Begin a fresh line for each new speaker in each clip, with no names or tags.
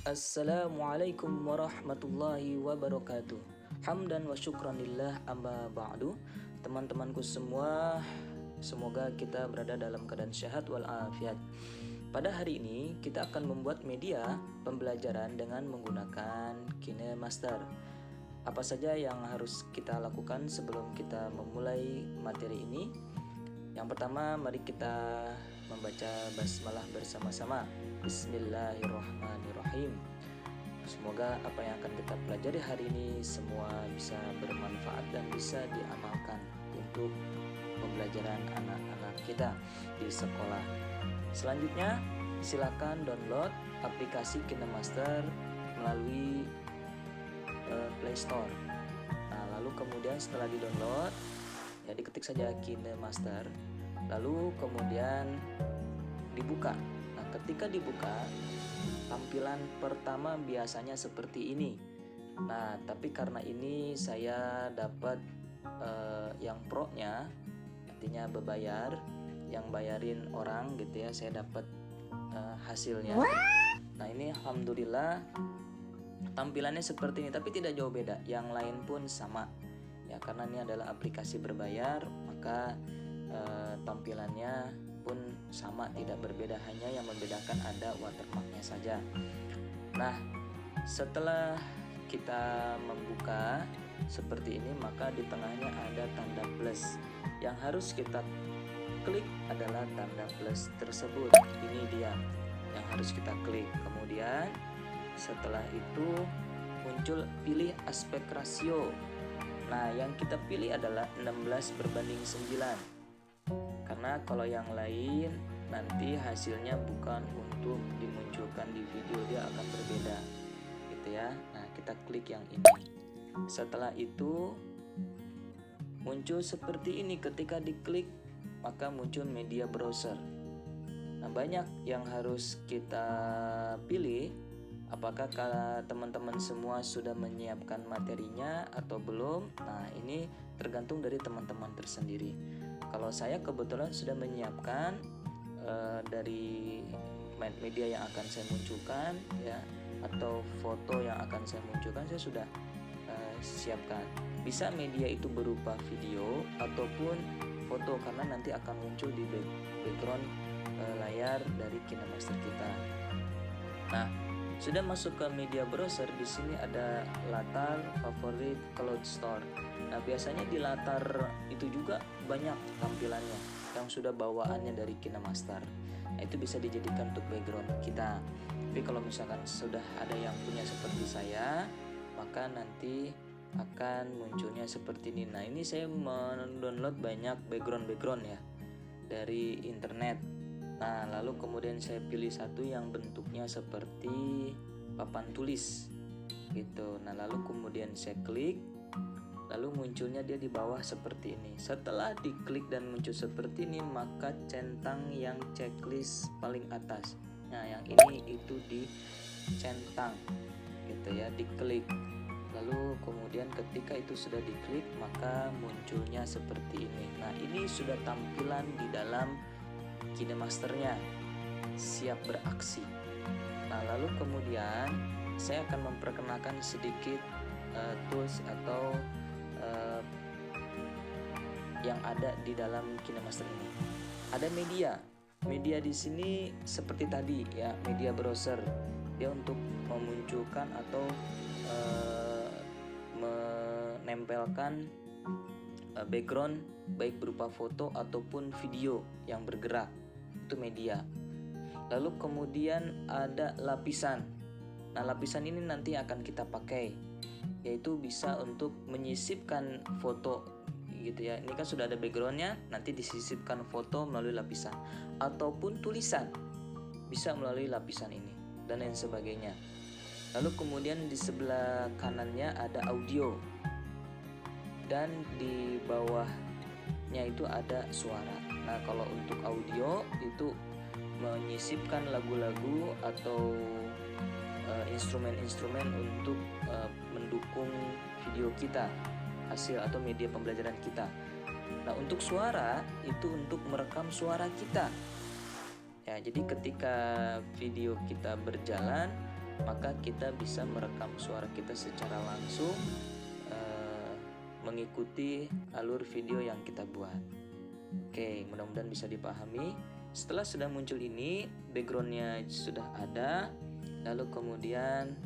Assalamualaikum warahmatullahi wabarakatuh. Hamdan wa syukranillah amma ba'du. Teman-temanku semua, semoga kita berada dalam keadaan sehat walafiat. Pada hari ini kita akan membuat media pembelajaran dengan menggunakan KineMaster. Apa saja yang harus kita lakukan sebelum kita memulai materi ini? Yang pertama, mari kita membaca basmalah bersama-sama. Bismillahirrahmanirrahim. Semoga apa yang akan kita pelajari hari ini semua bisa bermanfaat dan bisa diamalkan untuk pembelajaran anak-anak kita di sekolah. Selanjutnya, silakan download aplikasi KineMaster melalui Play Store. Nah, lalu kemudian setelah di-download, ya diketik saja KineMaster, lalu kemudian dibuka. Nah, ketika dibuka, tampilan pertama biasanya seperti ini. Nah, tapi karena ini saya dapat yang pro-nya, artinya berbayar, yang bayarin orang gitu ya, saya dapat hasilnya. Nah, ini alhamdulillah tampilannya seperti ini, tapi tidak jauh beda. Yang lain pun sama. Ya, karena ini adalah aplikasi berbayar, maka tampilannya pun sama, tidak berbeda, hanya yang membedakan ada watermarknya saja. Nah, setelah kita membuka seperti ini, maka di tengahnya ada tanda plus. Yang harus kita klik adalah tanda plus tersebut. Ini dia yang harus kita klik. Kemudian setelah itu muncul pilih aspek rasio. Nah, yang kita pilih adalah 16:9. Karena kalau yang lain nanti hasilnya bukan untuk dimunculkan di video, dia akan berbeda gitu ya. Nah, kita klik yang ini. Setelah itu muncul seperti ini. Ketika diklik maka muncul media browser. Nah, banyak yang harus kita pilih. Apakah teman-teman semua sudah menyiapkan materinya atau belum? Nah, ini tergantung dari teman-teman tersendiri. Kalau saya kebetulan sudah menyiapkan dari media yang akan saya munculkan ya, atau foto yang akan saya munculkan, saya sudah siapkan. Bisa media itu berupa video ataupun foto, karena nanti akan muncul di background layar dari KineMaster kita. Nah, sudah masuk ke media browser, di sini ada latar, favorit, cloud store. Nah, biasanya di latar itu juga banyak tampilannya yang sudah bawaannya dari KineMaster. Nah, itu bisa dijadikan untuk background kita. Tapi kalau misalkan sudah ada yang punya seperti saya, maka nanti akan munculnya seperti ini. Nah, ini saya mendownload banyak background ya dari internet. Nah, lalu kemudian saya pilih satu yang bentuknya seperti papan tulis gitu. Nah, lalu kemudian saya klik, lalu munculnya dia di bawah seperti ini. Setelah diklik dan muncul seperti ini, maka centang yang checklist paling atas. Nah, yang ini itu dicentang gitu ya, diklik. Lalu kemudian ketika itu sudah diklik, maka munculnya seperti ini. Nah, ini sudah tampilan di dalam KineMasternya, siap beraksi. Nah, lalu kemudian saya akan memperkenalkan sedikit tools atau yang ada di dalam KineMaster ini. Ada media di sini seperti tadi ya, media browser. Dia untuk memunculkan atau menempelkan background baik berupa foto ataupun video yang bergerak, itu media. Lalu kemudian ada lapisan. Nah, lapisan ini nanti akan kita pakai, yaitu bisa untuk menyisipkan foto gitu ya. Ini kan sudah ada backgroundnya, nanti disisipkan foto melalui lapisan, ataupun tulisan bisa melalui lapisan ini dan lain sebagainya. Lalu kemudian di sebelah kanannya ada audio, dan di bawahnya itu ada suara. Nah, kalau untuk audio itu menyisipkan lagu-lagu atau instrumen-instrumen untuk mendukung video kita, hasil atau media pembelajaran kita. Nah, untuk suara itu untuk merekam suara kita. Ya, jadi ketika video kita berjalan, maka kita bisa merekam suara kita secara langsung mengikuti alur video yang kita buat. Oke, mudah-mudahan bisa dipahami. Setelah sudah muncul ini, backgroundnya sudah ada, lalu kemudian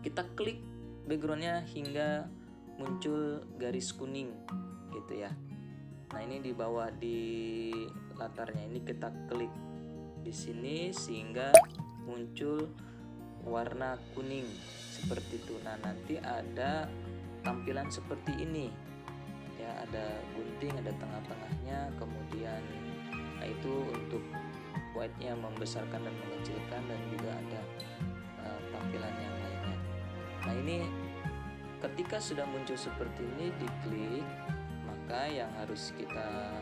kita klik backgroundnya hingga muncul garis kuning gitu ya. Nah, ini di bawah di latarnya ini kita klik di sini sehingga muncul warna kuning seperti itu. Nah, nanti ada tampilan seperti ini ya, ada gunting, ada tengah-tengahnya, kemudian nah itu untuk white-nya membesarkan dan mengecilkan, dan juga ada tampilan yang lainnya. Nah, ini ketika sudah muncul seperti ini diklik, maka yang harus kita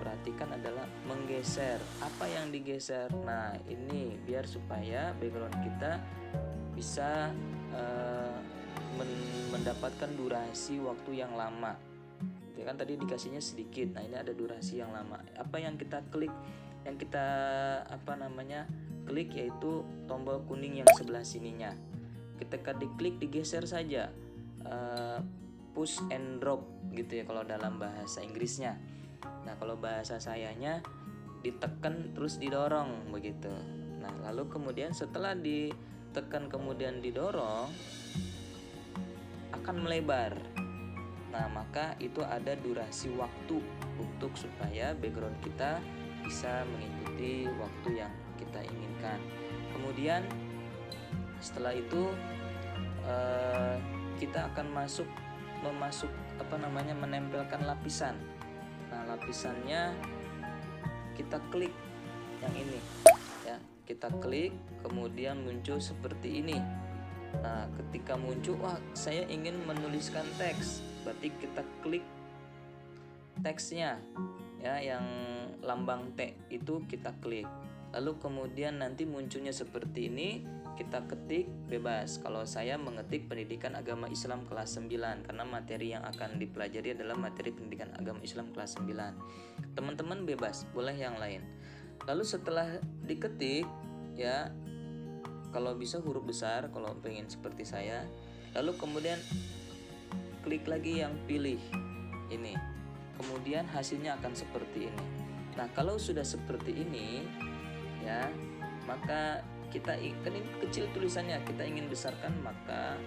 perhatikan adalah menggeser. Apa yang digeser? Nah, ini biar supaya background kita bisa mendapatkan durasi waktu yang lama. Ya kan tadi dikasihnya sedikit. Nah, ini ada durasi yang lama. Apa yang kita klik? Yang kita klik yaitu tombol kuning yang sebelah sininya. Ketika diklik digeser saja. Push and drop gitu ya kalau dalam bahasa Inggrisnya. Nah, kalau bahasa sayanya ditekan terus didorong begitu. Nah, lalu kemudian setelah ditekan kemudian didorong akan melebar. Nah, maka itu ada durasi waktu untuk supaya background kita bisa mengikuti waktu yang kita inginkan. Kemudian setelah itu kita akan menempelkan lapisan. Nah, lapisannya kita klik yang ini ya, kita klik kemudian muncul seperti ini. Nah, ketika muncul, wah saya ingin menuliskan teks, berarti kita klik teksnya ya, yang lambang T itu kita klik. Lalu kemudian nanti munculnya seperti ini, kita ketik bebas. Kalau saya mengetik pendidikan agama Islam kelas 9 karena materi yang akan dipelajari adalah materi pendidikan agama Islam kelas 9. Teman-teman bebas, boleh yang lain. Lalu setelah diketik ya, kalau bisa huruf besar kalau pengen seperti saya. Lalu kemudian klik lagi yang pilih ini. Kemudian hasilnya akan seperti ini. Nah, kalau sudah seperti ini ya, maka kita kan ini kecil tulisannya, kita ingin besarkan, maka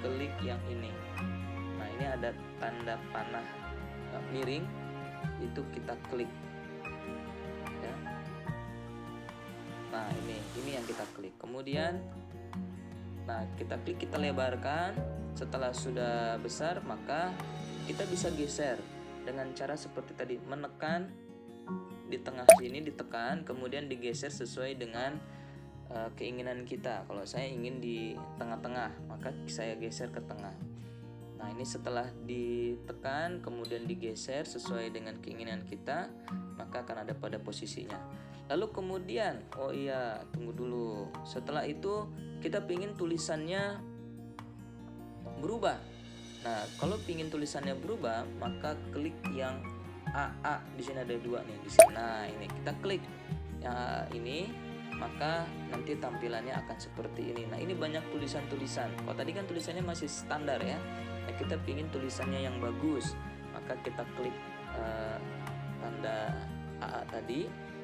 klik yang ini. Nah, ini ada tanda panah miring, itu kita klik ya. Nah, ini yang kita klik. Kemudian nah, kita klik, kita lebarkan. Setelah sudah besar, maka kita bisa geser dengan cara seperti tadi, menekan di tengah sini, ditekan, kemudian digeser sesuai dengan keinginan kita. Kalau saya ingin di tengah-tengah, maka saya geser ke tengah. Nah, ini setelah ditekan kemudian digeser sesuai dengan keinginan kita, maka akan ada pada posisinya. Lalu kemudian, oh iya, tunggu dulu. Setelah itu kita ingin tulisannya berubah. Nah, kalau ingin tulisannya berubah, maka klik yang AA. Di sini ada dua nih di sini. Nah, ini kita klik yang ini, maka nanti tampilannya akan seperti ini. Nah, ini banyak tulisan-tulisan. Kalau tadi kan tulisannya masih standar ya. Nah, kita ingin tulisannya yang bagus, maka kita klik tanda AA tadi.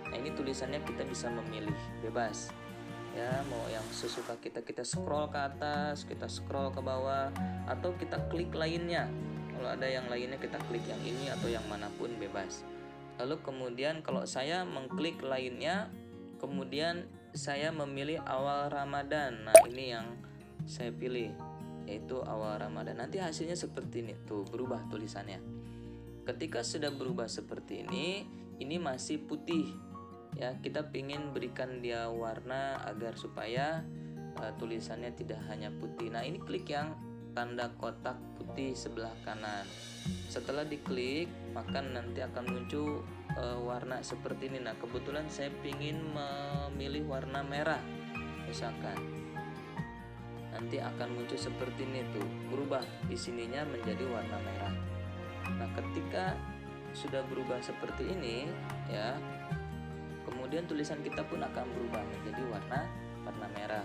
Nah, ini tulisannya kita bisa memilih bebas ya, mau yang sesuka kita scroll ke atas, kita scroll ke bawah, atau kita klik lainnya. Kalau ada yang lainnya kita klik yang ini atau yang manapun bebas. Lalu kemudian kalau saya mengklik lainnya, kemudian saya memilih awal Ramadan. Nah, ini yang saya pilih, yaitu awal Ramadan. Nanti hasilnya seperti ini tuh, berubah tulisannya. Ketika sudah berubah seperti ini masih putih ya, kita ingin berikan dia warna agar supaya tulisannya tidak hanya putih. Nah, ini klik yang tanda kotak putih sebelah kanan. Setelah diklik, maka nanti akan muncul warna seperti ini. Nah, kebetulan saya ingin memilih warna merah misalkan. Nanti akan muncul seperti ini tuh, berubah di sininya menjadi warna merah. Nah, ketika sudah berubah seperti ini ya, kemudian tulisan kita pun akan berubah menjadi warna warna merah.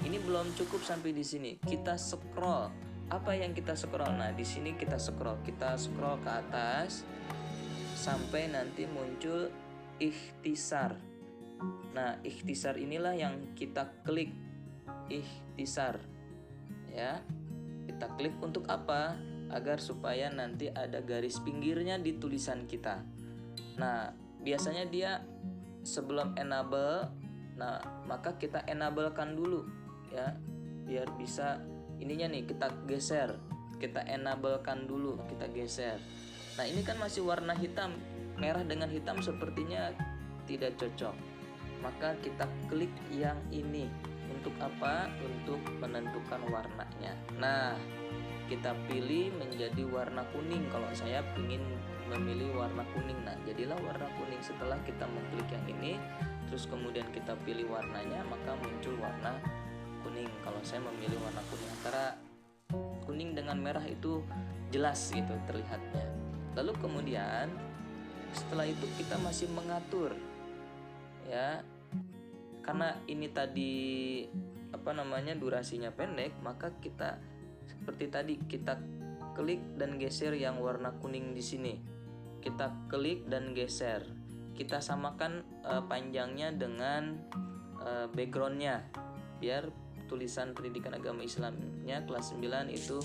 Ini belum cukup sampai di sini. Kita scroll. Apa yang kita scroll? Nah, di sini kita scroll ke atas sampai nanti muncul ikhtisar. Nah, ikhtisar inilah yang kita klik. Ikhtisar. Ya. Kita klik untuk apa? Agar supaya nanti ada garis pinggirnya di tulisan kita. Nah, biasanya dia sebelum enable, nah maka kita enablekan dulu ya, biar bisa ininya nih kita geser, kita enablekan dulu, kita geser. Nah, ini kan masih warna hitam, merah dengan hitam sepertinya tidak cocok. Maka kita klik yang ini. Untuk apa? Untuk menentukan warnanya. Nah, kita pilih menjadi warna kuning. Kalau saya ingin memilih warna kuning, nah jadilah warna kuning. Setelah kita mengklik yang ini, terus kemudian kita pilih warnanya, maka muncul warna kuning. Kalau saya memilih warna kuning, antara kuning dengan merah itu jelas gitu terlihatnya. Lalu kemudian setelah itu kita masih mengatur ya, karena ini tadi durasinya pendek, maka kita seperti tadi kita klik dan geser yang warna kuning di sini. Kita klik dan geser. Kita samakan panjangnya dengan backgroundnya, biar tulisan pendidikan agama Islamnya kelas 9 itu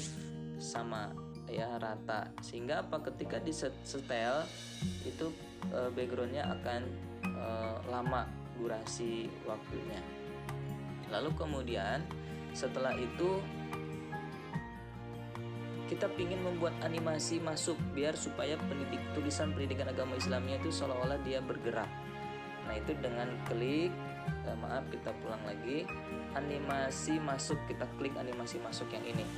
sama ya, rata. Sehingga apa, ketika di setel itu backgroundnya akan lama durasi waktunya. Lalu kemudian setelah itu kita ingin membuat animasi masuk biar supaya tulisan pendidikan agama Islamnya itu seolah-olah dia bergerak. Nah, itu dengan klik kita pulang lagi, animasi masuk, kita klik animasi masuk yang ini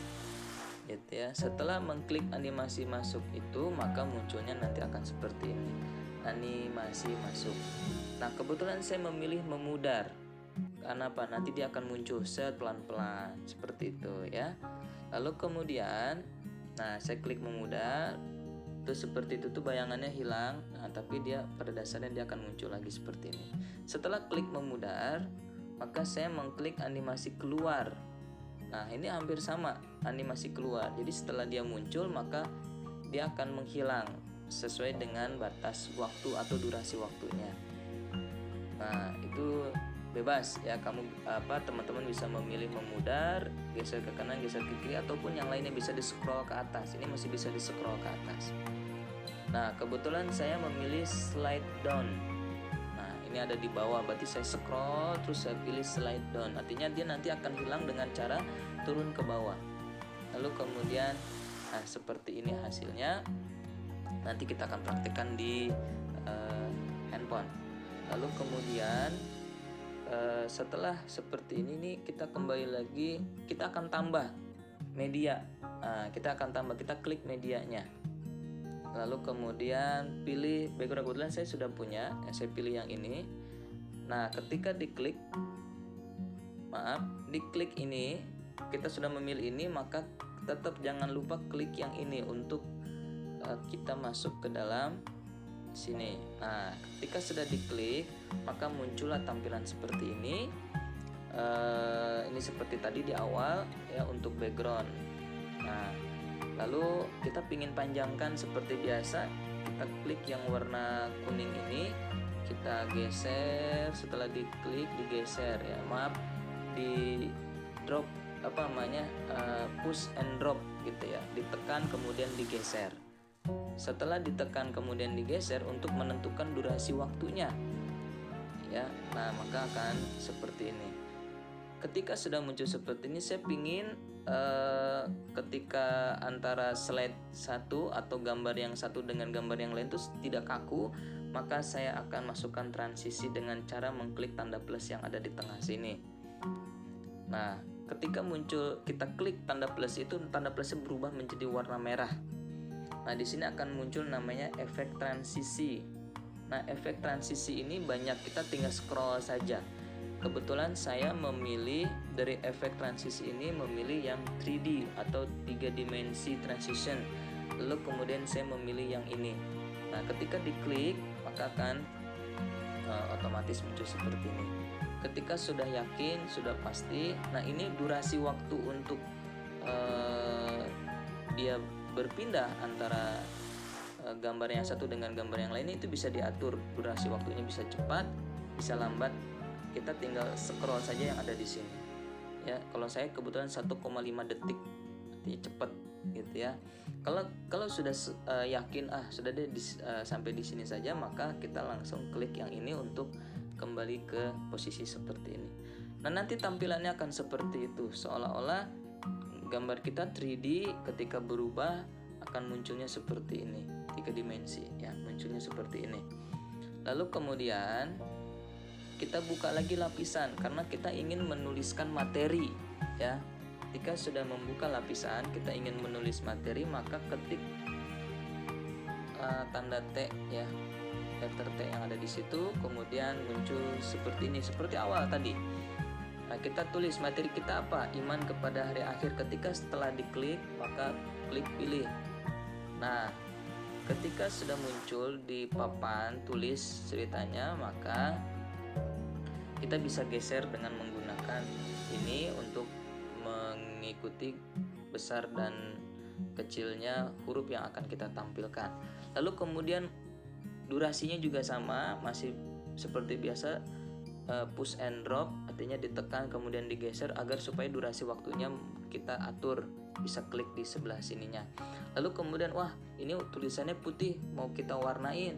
gitu ya. Setelah mengklik animasi masuk itu, maka munculnya nanti akan seperti ini, animasi masuk. Nah, kebetulan saya memilih memudar. Karena apa? Nanti dia akan muncul pelan-pelan seperti itu ya. Lalu kemudian saya klik memudar, terus seperti itu tuh bayangannya hilang. Nah, tapi dia pada dasarnya dia akan muncul lagi seperti ini. Setelah klik memudar, maka saya mengklik animasi keluar. Nah, ini hampir sama, animasi keluar. Jadi setelah dia muncul, maka dia akan menghilang sesuai dengan batas waktu atau durasi waktunya. Nah, itu bebas ya, teman-teman bisa memilih memudar, geser ke kanan, geser ke kiri, ataupun yang lainnya bisa di scroll ke atas. Ini masih bisa di scroll ke atas. Nah, kebetulan saya memilih slide down. Nah, ini ada di bawah, berarti saya scroll terus saya pilih slide down. Artinya dia nanti akan hilang dengan cara turun ke bawah. Lalu kemudian seperti ini hasilnya. Nanti kita akan praktekkan di handphone. Lalu kemudian setelah seperti ini nih, kita kembali lagi, kita akan tambah media. Kita klik medianya. Lalu kemudian pilih background. Kebetulan saya sudah punya, saya pilih yang ini. Nah, ketika diklik ini, kita sudah memilih ini, maka tetap jangan lupa klik yang ini untuk kita masuk ke dalam sini. Nah, ketika sudah diklik, maka muncullah tampilan seperti ini. Ini seperti tadi di awal ya, untuk background. Nah, lalu kita ingin panjangkan seperti biasa, kita klik yang warna kuning ini, kita geser. Setelah diklik digeser ya, di drop push and drop gitu ya, ditekan kemudian digeser. Setelah ditekan kemudian digeser untuk menentukan durasi waktunya ya. Nah, maka akan seperti ini. Ketika sudah muncul seperti ini, saya pingin ketika antara slide satu atau gambar yang satu dengan gambar yang lain itu tidak kaku, maka saya akan masukkan transisi dengan cara mengklik tanda plus yang ada di tengah sini. Nah, ketika muncul, kita klik tanda plus itu, tanda plusnya berubah menjadi warna merah. Nah, di sini akan muncul namanya efek transisi. Nah, efek transisi ini banyak, kita tinggal scroll saja. Kebetulan saya memilih dari efek transisi ini, memilih yang 3D atau 3 dimensi transition. Lalu kemudian saya memilih yang ini. Nah, ketika diklik, maka akan otomatis muncul seperti ini. ketika sudah yakin, sudah pasti, nah ini durasi waktu untuk dia berpindah antara gambar yang satu dengan gambar yang lain itu bisa diatur. Durasi waktunya bisa cepat, bisa lambat. Kita tinggal scroll saja yang ada di sini. Ya, kalau saya kebetulan 1,5 detik, artinya cepat gitu ya. Kalau sudah yakin sudah deh sampai di sini saja, maka kita langsung klik yang ini untuk kembali ke posisi seperti ini. Nah, nanti tampilannya akan seperti itu, seolah-olah gambar kita 3D ketika berubah akan munculnya seperti ini, 3 dimensi ya, munculnya seperti ini. Lalu kemudian kita buka lagi lapisan karena kita ingin menuliskan materi ya. Ketika sudah membuka lapisan, kita ingin menulis materi, maka ketik tanda T ya, letter T yang ada di situ, kemudian muncul seperti ini, seperti awal tadi. Nah, kita tulis materi kita apa? Iman kepada hari akhir. Ketika setelah diklik, maka klik pilih. Nah, ketika sudah muncul di papan tulis ceritanya, maka kita bisa geser dengan menggunakan ini untuk mengikuti besar dan kecilnya huruf yang akan kita tampilkan. Lalu kemudian durasinya juga sama, masih seperti biasa, push and drop, artinya ditekan kemudian digeser agar supaya durasi waktunya kita atur, bisa klik di sebelah sininya. Lalu kemudian ini tulisannya putih, mau kita warnain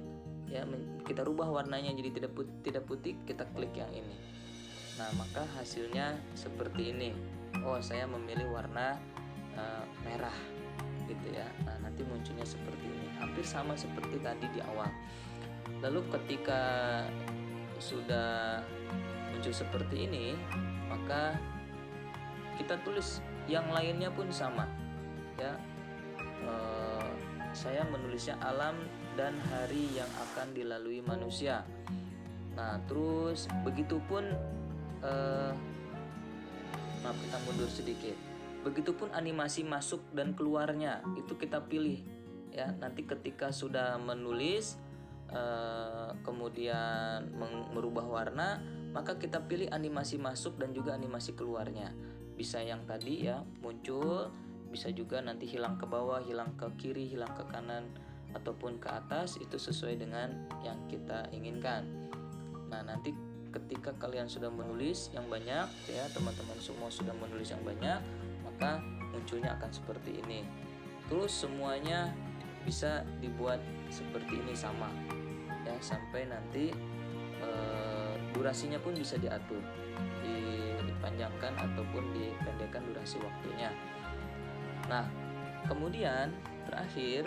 ya, kita rubah warnanya jadi tidak putih, kita klik yang ini. Nah, maka hasilnya seperti ini. Saya memilih warna merah gitu ya. Nah, nanti munculnya seperti ini, hampir sama seperti tadi di awal. Lalu ketika sudah muncul seperti ini, maka kita tulis yang lainnya pun sama ya. Saya menulisnya alam dan hari yang akan dilalui manusia. Nah, terus begitupun kita mundur sedikit. Begitupun animasi masuk dan keluarnya itu kita pilih ya. Nanti ketika sudah menulis kemudian merubah warna, maka kita pilih animasi masuk dan juga animasi keluarnya. Bisa yang tadi ya muncul, bisa juga nanti hilang ke bawah, hilang ke kiri, hilang ke kanan, ataupun ke atas, itu sesuai dengan yang kita inginkan. Nah, nanti ketika kalian sudah menulis yang banyak ya, teman-teman semua sudah menulis yang banyak, maka munculnya akan seperti ini. Terus semuanya bisa dibuat seperti ini sama ya, sampai nanti durasinya pun bisa diatur, dipanjangkan ataupun dipendekkan durasi waktunya. Nah, kemudian terakhir,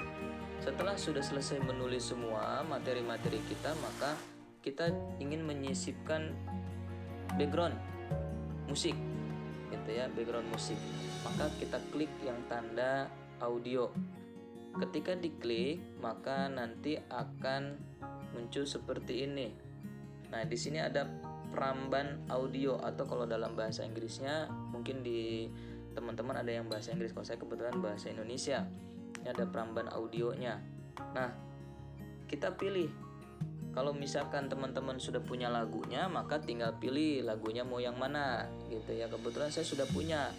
setelah sudah selesai menulis semua materi-materi kita, maka kita ingin menyisipkan background musik gitu ya, background musik. Maka kita klik yang tanda audio. Ketika diklik, maka nanti akan muncul seperti ini. Nah, di sini ada peramban audio, atau kalau dalam bahasa Inggrisnya mungkin di teman-teman ada yang bahasa Inggris, kalau saya kebetulan bahasa Indonesia. Ini ada peramban audionya. Nah, kita pilih. Kalau misalkan teman-teman sudah punya lagunya, maka tinggal pilih lagunya mau yang mana gitu ya. Kebetulan saya sudah punya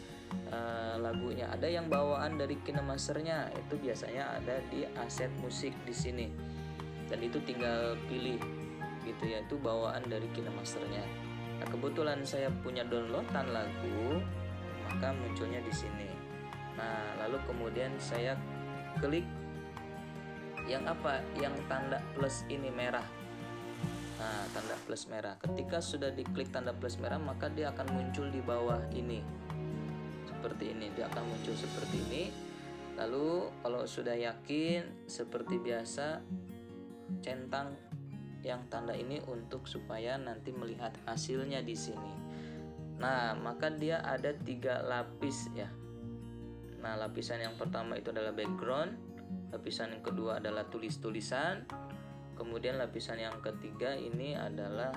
lagunya. Ada yang bawaan dari KineMasternya, itu biasanya ada di aset musik di sini. Dan itu tinggal pilih gitu ya, itu bawaan dari KineMasternya. Nah, kebetulan saya punya downloadan lagu, maka munculnya di sini. Nah, lalu kemudian saya klik yang apa? Yang tanda plus ini merah. Nah, tanda plus merah. Ketika sudah diklik tanda plus merah, maka dia akan muncul di bawah ini. Seperti ini, dia akan muncul seperti ini. Lalu kalau sudah yakin, seperti biasa, centang yang tanda ini untuk supaya nanti melihat hasilnya di sini. Nah, maka dia ada 3 lapis ya. Nah, lapisan yang pertama itu adalah background, lapisan yang kedua adalah tulis-tulisan, kemudian lapisan yang ketiga ini adalah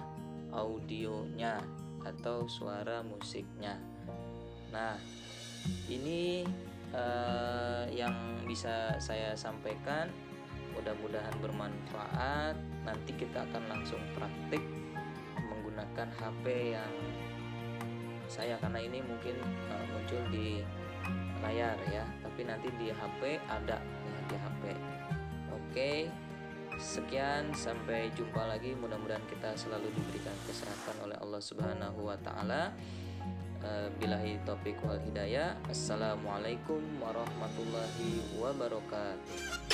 audionya atau suara musiknya. Nah, ini yang bisa saya sampaikan. Mudah-mudahan bermanfaat. Nanti kita akan langsung praktik menggunakan HP yang saya, karena ini mungkin muncul di layar ya, tapi nanti di HP ada ya, di HP. Oke, sekian, sampai jumpa lagi. Mudah-mudahan kita selalu diberikan kesehatan oleh Allah Subhanahu wa taala. Billahi taufiq wal hidayah. Assalamualaikum warahmatullahi wabarakatuh.